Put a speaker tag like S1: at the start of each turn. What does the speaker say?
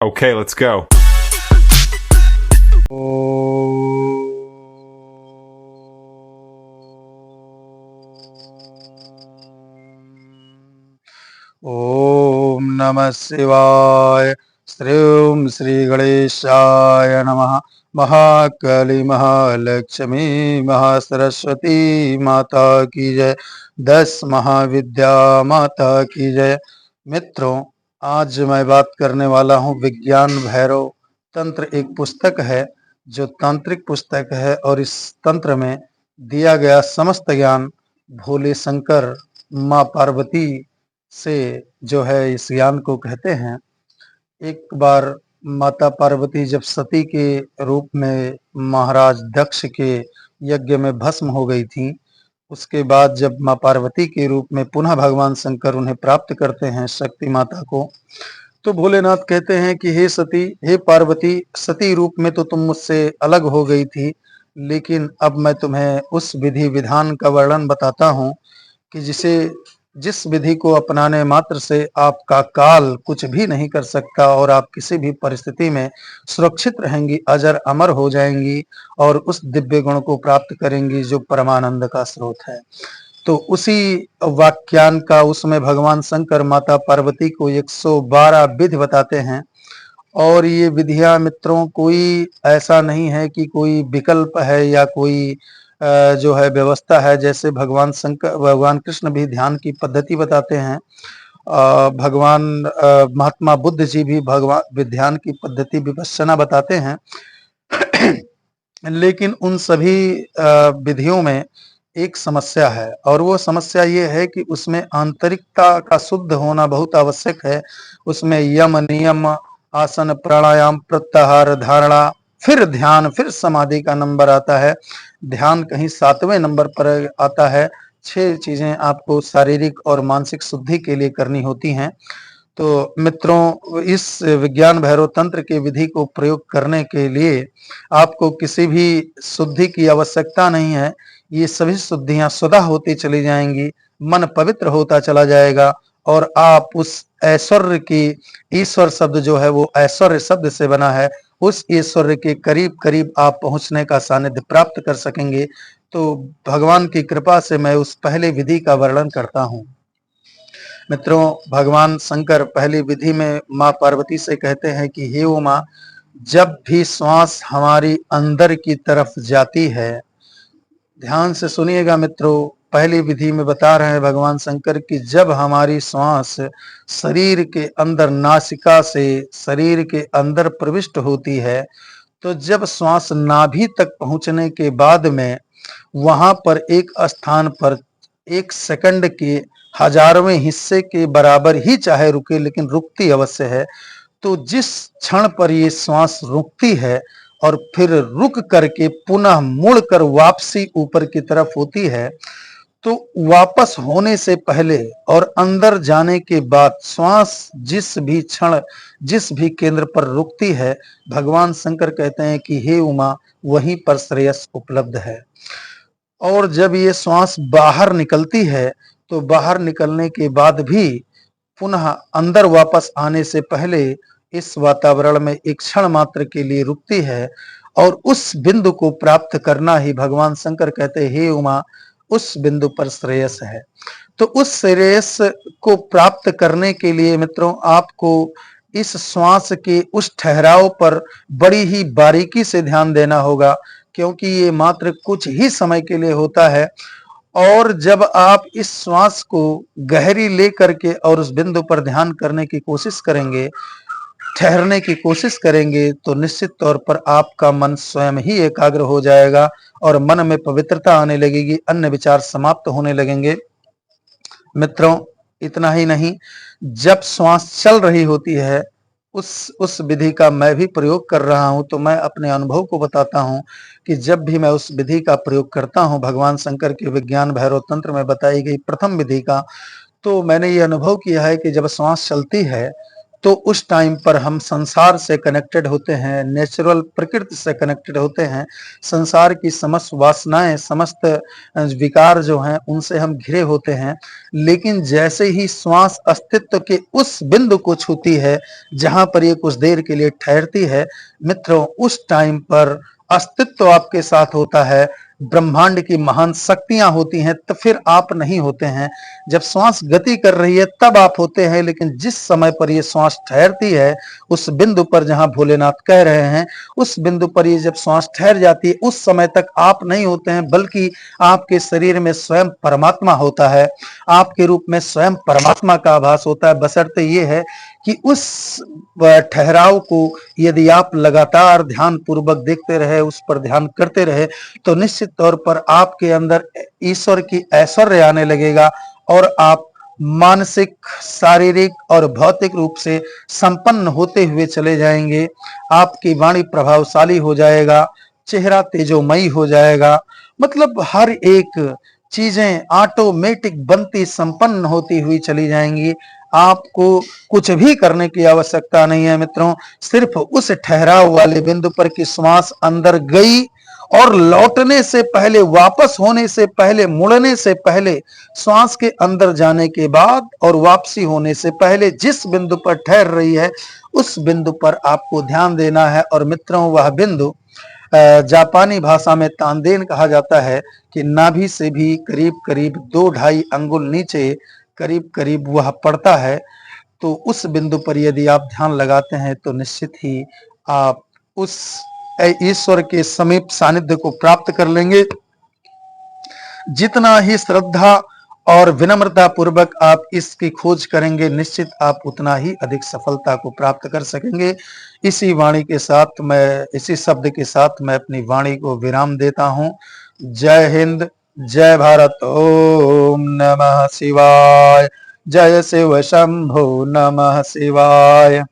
S1: Okay, let's go.
S2: ओम नमः शिवाय। श्रीं श्री गणेशाय नमः। महाकाली महालक्ष्मी महासरस्वती माता की जय। 10 महाविद्या माता की जय। मित्रों, आज मैं बात करने वाला हूँ विज्ञान भैरव तंत्र। एक पुस्तक है जो तांत्रिक पुस्तक है और इस तंत्र में दिया गया समस्त ज्ञान भोले शंकर माँ पार्वती से जो है इस ज्ञान को कहते हैं। एक बार माता पार्वती जब सती के रूप में महाराज दक्ष के यज्ञ में भस्म हो गई थी, उसके बाद जब माँ पार्वती के रूप में पुनः भगवान शंकर उन्हें प्राप्त करते हैं शक्ति माता को, तो भोलेनाथ कहते हैं कि हे सती, हे पार्वती, सती रूप में तो तुम मुझसे अलग हो गई थी, लेकिन अब मैं तुम्हें उस विधि विधान का वर्णन बताता हूँ कि जिस विधि को अपनाने मात्र से आपका काल कुछ भी नहीं कर सकता और आप किसी भी परिस्थिति में सुरक्षित रहेंगी, अजर अमर हो जाएंगी और उस दिव्य गुण को प्राप्त करेंगी जो परमानंद का स्रोत है। तो उसी वाक्यान का उसमें भगवान शंकर माता पार्वती को 112 विधि बताते हैं। और ये विधियां मित्रों कोई ऐसा नहीं है कि कोई विकल्प है या कोई जो है व्यवस्था है। जैसे भगवान कृष्ण भी ध्यान की पद्धति बताते हैं। भगवान महात्मा बुद्ध जी भी भगवान ध्यान की पद्धति विपश्यना बताते हैं। लेकिन उन सभी विधियों में एक समस्या है और वो समस्या ये है कि उसमें आंतरिकता का शुद्ध होना बहुत आवश्यक है। उसमें यम नियम आसन प्राणायाम प्रत्याहार धारणा फिर ध्यान फिर समाधि का नंबर आता है। ध्यान कहीं 7वें नंबर पर आता है। 6 चीजें आपको शारीरिक और मानसिक शुद्धि के लिए करनी होती हैं। तो मित्रों, इस विज्ञान भैरव तंत्र के विधि को प्रयोग करने के लिए आपको किसी भी शुद्धि की आवश्यकता नहीं है। ये सभी शुद्धियां स्वतः होती चली जाएंगी, मन पवित्र होता चला जाएगा और आप उस ऐश्वर्य की, ईश्वर शब्द जो है वो ऐश्वर्य शब्द से बना है, उस ऐश्वर्य के करीब करीब आप पहुंचने का सानिध्य प्राप्त कर सकेंगे। तो भगवान की कृपा से मैं उस पहले विधि का वर्णन करता हूँ। मित्रों, भगवान शंकर पहली विधि में माँ पार्वती से कहते हैं कि हे उमा, जब भी श्वास हमारी अंदर की तरफ जाती है, ध्यान से सुनिएगा मित्रों, पहली विधि में बता रहे हैं भगवान शंकर कि जब हमारी श्वास शरीर के अंदर नासिका से शरीर के अंदर प्रविष्ट होती है, तो जब श्वास नाभि तक पहुंचने के बाद में वहां पर एक स्थान पर 1 सेकंड के हजारवें हिस्से के बराबर ही चाहे रुके, लेकिन रुकती अवश्य है। तो जिस क्षण पर ये श्वास रुकती है और फिर रुक करके पुनः मुड़कर वापसी ऊपर की तरफ होती है, तो वापस होने से पहले और अंदर जाने के बाद श्वास जिस भी क्षण जिस भी केंद्र पर रुकती है, भगवान शंकर कहते हैं कि हे उमा, वहीं पर श्रेयस उपलब्ध है। और जब ये श्वास बाहर निकलती है, तो बाहर निकलने के बाद भी पुनः अंदर वापस आने से पहले इस वातावरण में एक क्षण मात्र के लिए रुकती है और उस बिंदु को प्राप्त करना ही भगवान शंकर कहते हैं, हे उमा, उस बिंदु पर श्रेयस है। तो उस श्रेयस को प्राप्त करने के लिए मित्रों, आपको इस श्वास के उस ठहराव पर बड़ी ही बारीकी से ध्यान देना होगा, क्योंकि ये मात्र कुछ ही समय के लिए होता है। और जब आप इस श्वास को गहरी ले करके और उस बिंदु पर ध्यान करने की कोशिश करेंगे, ठहरने की कोशिश करेंगे, तो निश्चित तौर पर आपका मन स्वयं ही एकाग्र हो जाएगा और मन में पवित्रता आने लगेगी, अन्य विचार समाप्त होने लगेंगे। मित्रों, इतना ही नहीं, जब श्वास चल रही होती है, उस विधि का मैं भी प्रयोग कर रहा हूं, तो मैं अपने अनुभव को बताता हूं कि जब भी मैं उस विधि का प्रयोग करता हूं, भगवान शंकर के विज्ञान भैरव तंत्र में बताई गई प्रथम विधि का, तो मैंने ये अनुभव किया है कि जब श्वास चलती है तो उस टाइम पर हम संसार से कनेक्टेड होते हैं, नेचुरल प्रकृति से कनेक्टेड होते हैं। संसार की समस्त वासनाएं, समस्त विकार जो हैं उनसे हम घिरे होते हैं। लेकिन जैसे ही श्वास अस्तित्व के उस बिंदु को छूती है जहां पर ये कुछ देर के लिए ठहरती है, मित्रों उस टाइम पर अस्तित्व आपके साथ होता है, ब्रह्मांड की महान शक्तियां होती हैं, तो फिर आप नहीं होते हैं। जब श्वास गति कर रही है तब आप होते हैं, लेकिन जिस समय पर ये श्वास ठहरती है उस बिंदु पर जहां भोलेनाथ कह रहे हैं, उस बिंदु पर ये जब श्वास ठहर जाती है उस समय तक आप नहीं होते हैं, बल्कि आपके शरीर में स्वयं परमात्मा होता है, आपके रूप में स्वयं परमात्मा का आभास होता है। बशर्ते ये है कि उस ठहराव को यदि आप लगातार ध्यान पूर्वक देखते रहे, उस पर ध्यान करते रहे, तो निश्चित तौर पर आपके अंदर ईश्वर की ऐश्वर्य आने लगेगा और आप मानसिक, शारीरिक और भौतिक रूप से संपन्न होते हुए चले जाएंगे। आपकी वाणी प्रभावशाली हो जाएगा, चेहरा तेजोमयी हो जाएगा, मतलब हर एक चीजें ऑटोमेटिक बनती संपन्न होती हुई चली जाएंगी। आपको कुछ भी करने की आवश्यकता नहीं है मित्रों, सिर्फ उस ठहराव वाले बिंदु पर की श्वास अंदर गई और लौटने से पहले, वापस होने से पहले, मुड़ने से पहले, श्वास के अंदर जाने के बाद और वापसी होने से पहले जिस बिंदु पर ठहर रही है उस बिंदु पर आपको ध्यान देना है। और मित्रों वह बिंदु जापानी भाषा में तांदेन कहा जाता है कि नाभि से भी करीब करीब 2-2.5 अंगुल नीचे करीब करीब वह पड़ता है। तो उस बिंदु पर यदि आप ध्यान लगाते हैं तो निश्चित ही आप उस ईश्वर के समीप सानिध्य को प्राप्त कर लेंगे। जितना ही श्रद्धा और विनम्रता पूर्वक आप इसकी खोज करेंगे, निश्चित आप उतना ही अधिक सफलता को प्राप्त कर सकेंगे। इसी वाणी के साथ मैं, इसी शब्द के साथ मैं अपनी वाणी को विराम देता हूं। जय हिंद, जय भारत। ओम नमः शिवाय। जय शिव शंभो, नमः शिवाय।